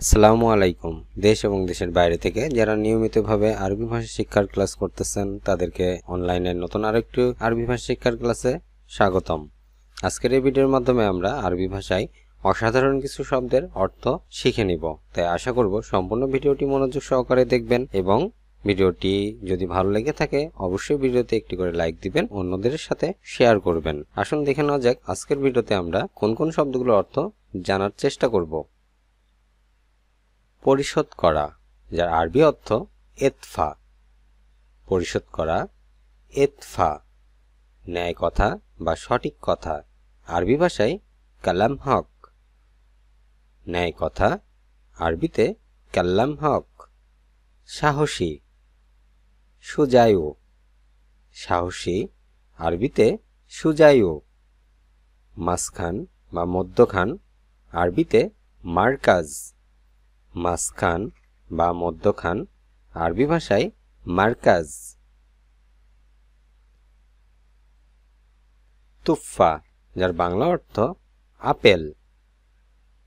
আসসালামু আলাইকুম। দেশ এবং দেশের বাইরে থেকে যারা নিয়মিতভাবে আরবি ভাষা শিক্ষার ক্লাস করতেছেন তাদেরকে অনলাইনে নতুন আরেকটি আরবি ভাষা শিক্ষার ক্লাসে স্বাগতম। আজকের এই ভিডিওর মাধ্যমে আমরা আরবি ভাষায় অসাধারণ কিছু শব্দের অর্থ শিখে নিব। তাই আশা করব সম্পূর্ণ ভিডিওটি মনোযোগ সহকারে দেখবেন এবং ভিডিওটি যদি ভালো লেগে থাকে অবশ্যই ভিডিওতে একটি করে লাইক দিবেন, অন্যদের সাথে শেয়ার করবেন। আসুন দেখে নেওয়া যাক আজকের ভিডিওতে আমরা কোন কোন শব্দগুলোর অর্থ জানার চেষ্টা করব। পরিশোধ করা, যার আরবি অর্থ ইতফা। পরিশোধ করা, ইতফা। ন্যায় কথা বা সঠিক কথা, আরবি ভাষায় কালাম হক। ন্যায় কথা, আরবিতে কাল্লাম হক। সাহসী, সুজায়ু। সাহসী, আরবিতে সুজায়ু। মাঝখান বা মধ্যখান, আরবিতে মারকাজ। মাঝখান বা মধ্যখান, আরবি ভাষায় মারকাজ। তুফা, যার বাংলা অর্থ আপেল।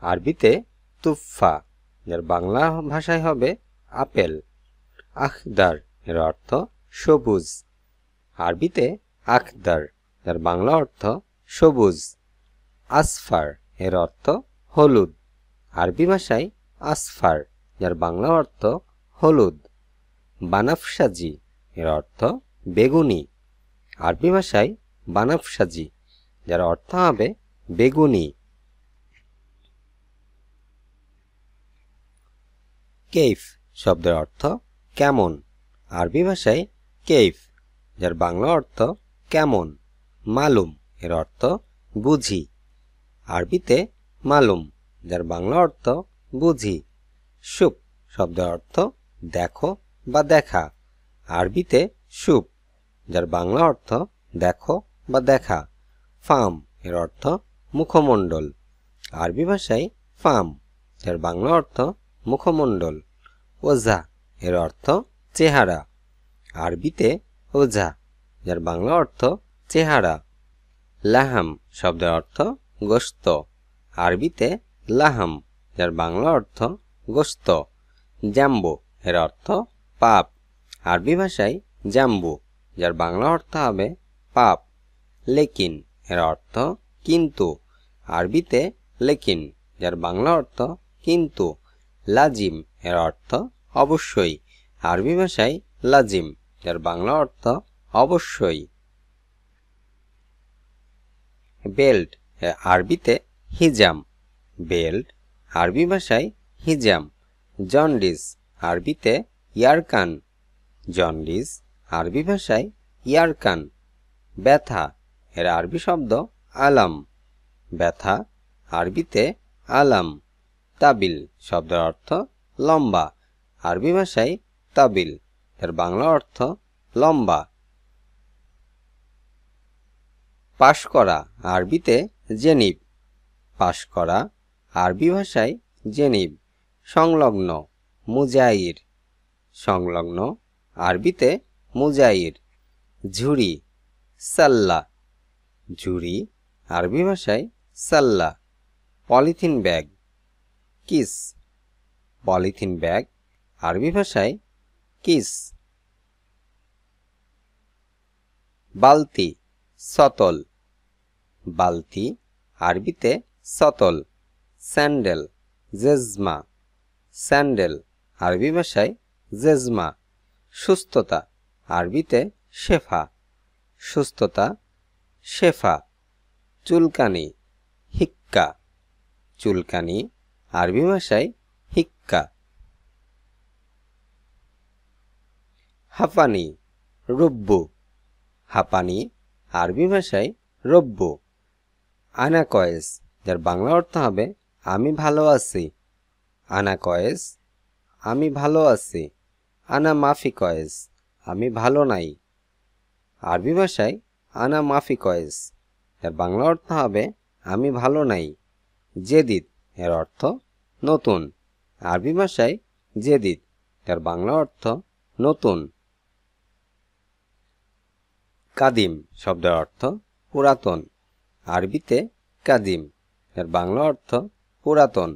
আরবিতে তুফা, যার বাংলা ভাষায় হবে আপেল। আখদার, এর অর্থ সবুজ। আরবিতে আখদার, যার বাংলা অর্থ সবুজ। আসফার, এর অর্থ হলুদ। আরবি ভাষায় আসফার, যার বাংলা অর্থ হলুদ। বানাফসাজি, এর অর্থ বেগুনি। আরবি ভাষায় বানাফসাজি, যার অর্থ হবে বেগুনি। কেইফ শব্দের অর্থ কেমন। আরবি ভাষায় কেইফ, যার বাংলা অর্থ কেমন। মালুম, এর অর্থ বুঝি। আরবিতে মালুম, যার বাংলা অর্থ বুঝি। সুপ শব্দের অর্থ দেখো বা দেখা। আরবিতে সুপ, যার বাংলা অর্থ দেখো বা দেখা। ফাম, এর অর্থ মুখমণ্ডল। আরবি ভাষায় ফাম, যার বাংলা অর্থ মুখমণ্ডল। ওজা, এর অর্থ চেহারা। আরবিতে ওজা, যার বাংলা অর্থ চেহারা। লাহাম শব্দের অর্থ গোশত। আরবিতে লাহাম, যার বাংলা অর্থ গোশত। জাম্বু, এর অর্থ পাপ। আরবি ভাষায় জাম্বু, যার বাংলা অর্থ হবে পাপ। লেকিন, এর অর্থ কিন্তু। আরবিতে লেকিন, যার বাংলা অর্থ কিন্তু। লাজিম, এর অর্থ অবশ্যই। আরবি ভাষায় লাজিম, যার বাংলা অর্থ অবশ্যই। বেল্ট, আরবিতে হিজাম। বেল্ট, আরবি ভাষায় হিজাম। জন্ডিস, আরবিতে ইয়ারকান। জন্ডিস, আরবি ভাষায় ইয়ারকান। ব্যথা, এর আরবি শব্দ আলাম। ব্যথা, আরবিতে আলাম। তাবিল শব্দের অর্থ লম্বা। আরবি ভাষায় তাবিল, এর বাংলা অর্থ লম্বা। পাশ করা, আরবিতে জেনিব। পাশ করা, আরবি ভাষায় জেনিব। সংলগ্ন, মুজাইর। সংলগ্ন, আরবিতে মুজাইর। ঝুড়ি, সাল্লা। ঝুড়ি, আরবি ভাষায় সাল্লা। Polythene bag, kiss. Polythene bag, আরবি ভাষায় কিস। বালতি, সতল। বালতি, আরবিতে সতল। স্যান্ডেল, জেজমা। স্যান্ডেল, আরবি ভাষায় জেজমা। সুস্থতা, আরবিতে শেফা। সুস্থতা, শেফা। চুলকানি, হিক্কা। চুলকানি, আরবি ভাষায় হিক্কা। হাঁপানি, রব্বু। হাঁপানি, আরবি ভাষায় রব্বু। আনা কয়েস, যার বাংলা অর্থ হবে আমি ভালো আছি। আনা কয়েস, আমি ভালো আছি। আনা মাফি কয়েস, আমি ভালো নাই। আরবি ভাষায় আনা মাফি কয়েস, এর বাংলা অর্থ হবে আমি ভালো নাই। জেদিদ, এর অর্থ নতুন। আরবি ভাষায় জেদিদ, এর বাংলা অর্থ নতুন। কাদিম শব্দের অর্থ পুরাতন। আরবিতে কাদিম, এর বাংলা অর্থ পুরাতন।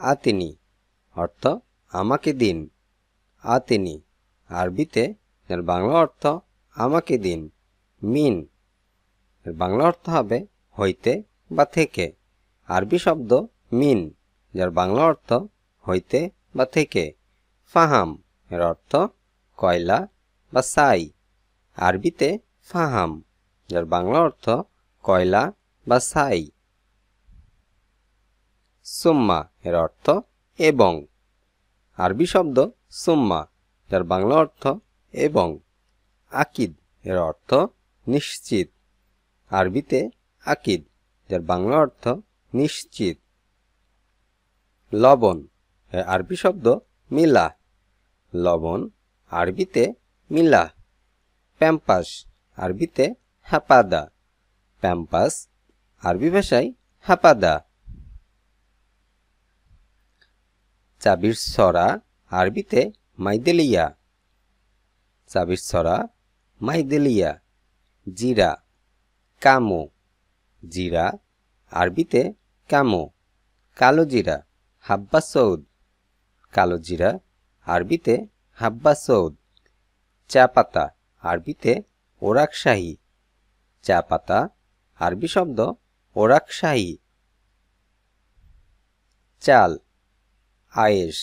আতিনি, অর্থ আমাকে দিন। আতিনি আরবিতে এর বাংলা অর্থ আমাকে দিন। মিন এর বাংলা অর্থ হবে হইতে বা থেকে। আরবি শব্দ মিন, যার বাংলা অর্থ হইতে বা থেকে। ফাহাম এর অর্থ কয়লা বা ছাই। আরবিতে ফাহাম, যার বাংলা অর্থ কয়লা বা ছাই। সুম্মা এর অর্থ এবং। আরবি শব্দ সুম্মা, যার বাংলা অর্থ এবং। আকিদ এর অর্থ নিশ্চিত। আরবিতে আকিদ, যার বাংলা অর্থ নিশ্চিত। লবণ এর আরবি শব্দ মিলা। লবণ আরবিতে মিলা। প্যাম্পাস আরবিতে হাপাদা। প্যাম্পাস আরবি ভাষায় হাপাদা। চাবির ছড়া আরবিতে মাইদেলিয়া। চাবির ছড়া মাইদেলিয়া। জিরা কামো। জিরা আরবিতে কামো। কালো জিরা হাব্বা সৌদ। কালো জিরা আরবিতে হাব্বা সৌদ। চা পাতা আরবিতে ওরাকশাহী। চা পাতা আরবি শব্দ ওরাকশাহী। চাল আয়েশ।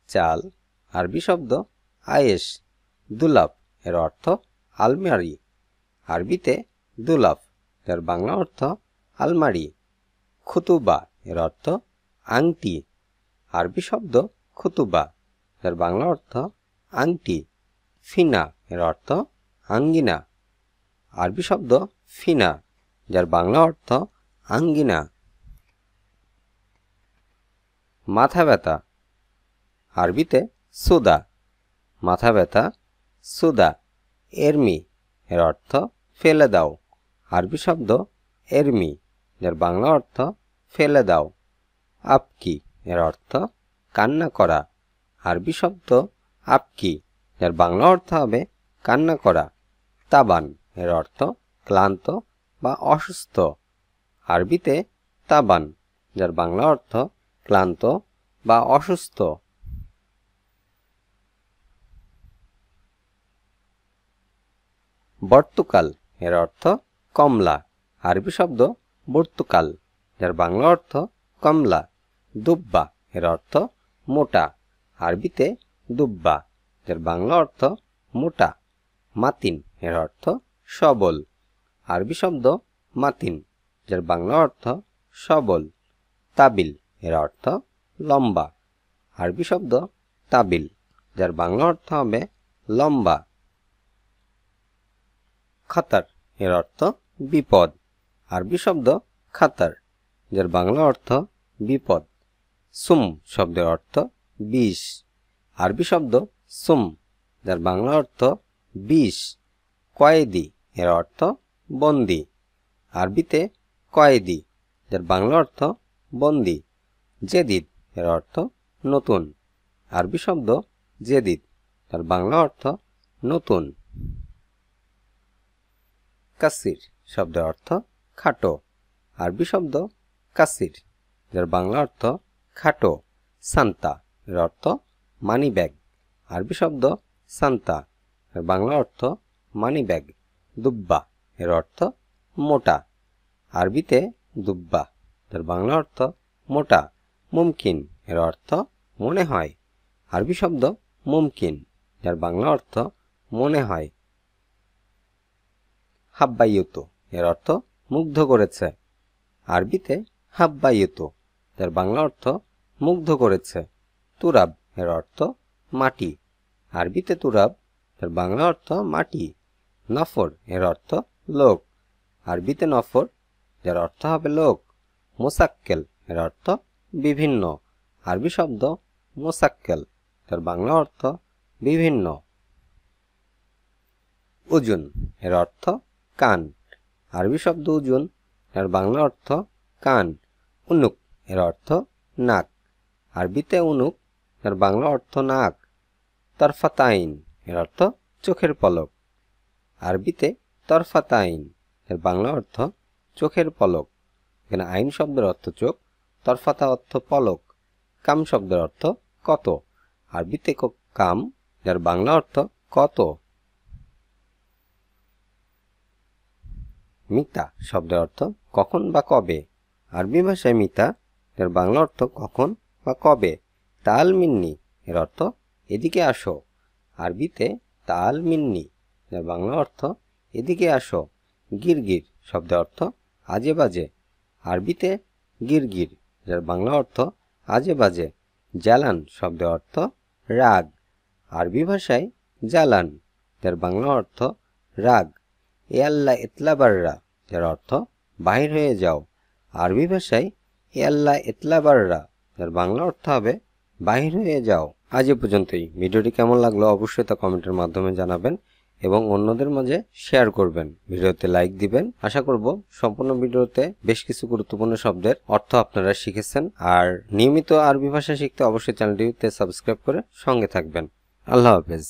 চাল আরবি শব্দ আয়েশ। দুলাফ এর অর্থ আলমারি। আরবিতে দুলাফ, যার বাংলা অর্থ আলমারি। খুতুবা এর অর্থ আংটি। আরবি শব্দ খুতুবা, যার বাংলা অর্থ আংটি। ফিনা এর অর্থ আঙ্গিনা। আরবি শব্দ ফিনা, যার বাংলা অর্থ আঙ্গিনা। মাথা ব্যথা আরবিতে সুদা। মাথা ব্যথা সুদা। এরমি এর অর্থ ফেলে দাও। আরবি শব্দ এরমি, যার বাংলা অর্থ ফেলে দাও। আপকি এর অর্থ কান্না করা। আরবি শব্দ আপকি, যার বাংলা অর্থ হবে কান্না করা। তাবান এর অর্থ ক্লান্ত বা অসুস্থ। আরবিতে তাবান, যার বাংলা অর্থ ক্লান্ত বা অসুস্থ। বর্তুকাল এর অর্থ কমলা। আরবি শব্দ বর্তুকাল, যার বাংলা অর্থ কমলা। দুব্বা এর অর্থ মোটা। আরবিতে দুব্বা, যার বাংলা অর্থ মোটা। মাতিন এর অর্থ সবল। আরবি শব্দ মাতিন, যার বাংলা অর্থ সবল। তাবিল এর অর্থ লম্বা। আরবি শব্দ তাবিল, যার বাংলা অর্থ হবে লম্বা। খাতার এর অর্থ বিপদ। আরবি শব্দ খাতার, যার বাংলা অর্থ বিপদ। সুম শব্দের অর্থ বিষ। আরবি শব্দ সুম, যার বাংলা অর্থ বিষ। কয়েদি এর অর্থ বন্দি। আরবিতে কয়েদি, যার বাংলা অর্থ বন্দি। জেদিদ এর অর্থ নতুন। আরবি শব্দ জেদিদ, যার বাংলা অর্থ নতুন। কাসির শব্দের অর্থ খাটো। আরবি শব্দ কাসির, যার বাংলা অর্থ খাটো। সান্তা এর অর্থ মানি ব্যাগ। আরবি শব্দ সান্তা, এর বাংলা অর্থ মানি ব্যাগ। দুব্বা এর অর্থ মোটা। আরবিতে দুব্বা, যার বাংলা অর্থ মোটা। মুমকিন এর অর্থ মনে হয়। আরবি শব্দ মুমকিন, যার বাংলা অর্থ মনে হয়। হাব্বাইয়ুতু এর অর্থ মুগ্ধ করেছে। আরবিতে হাব্বাইয়ুতু, যার বাংলা অর্থ মুগ্ধ করেছে। তুরাব এর অর্থ মাটি। আরবিতে তুরাব, যার বাংলা অর্থ মাটি। নফর এর অর্থ লোক। আরবিতে নফর, যার অর্থ হবে লোক। মোসাক্কেল এর অর্থ বিভিন্ন। আরবি শব্দ মোসাক্কেল, যার বাংলা অর্থ বিভিন্ন। উজুন এর অর্থ কান। আরবি শব্দ উজুন, এর বাংলা অর্থ কান। উনুক এর অর্থ নাক। আরবিতে উনুক, এর বাংলা অর্থ নাক। তরফাতাইন এর অর্থ চোখের পলক। আরবিতে তরফাতাইন, এর বাংলা অর্থ চোখের পলক। এখানে আইন শব্দের অর্থ চোখ, তরফাতা অর্থ পলক, কাম শব্দের অর্থ কত। আরবিতে কাম, যার বাংলা অর্থ কত। মিতা শব্দের অর্থ কখন বা কবে। আরবি ভাষায় মিতা এর বাংলা অর্থ কখন বা কবে। তাল মিন্নি এর অর্থ এদিকে আসো। আরবিতে তাল মিন্নি এর বাংলা অর্থ এদিকে আসো। গিরগির শব্দের অর্থ আজে বাজে। আরবিতে গিরগির যার বাংলা অর্থ আজে বাজে। জালান শব্দের অর্থ রাগ। আরবি ভাষায় জালান যার বাংলা অর্থ রাগ। এ আল্লাহ ইতলাবাররা যার অর্থ বাহির হয়ে যাও। আরবি ভাষায় এ আল্লাহ ইতলাবাররা যার বাংলা অর্থ হবে বাহির হয়ে যাও। আজ এ পর্যন্তই। ভিডিওটি কেমন লাগলো অবশ্যই তা কমেন্টের মাধ্যমে জানাবেন এবং অন্যদের মাঝে শেয়ার করবেন। ভিডিওতে লাইক দিবেন। আশা করব সম্পূর্ণ ভিডিওতে বেশ কিছু গুরুত্বপূর্ণ শব্দের অর্থ আপনারা শিখেছেন। আর নিয়মিত আরবি ভাষা শিখতে অবশ্যই চ্যানেলটিতে সাবস্ক্রাইব করে সঙ্গে থাকবেন। আল্লাহ হাফেজ।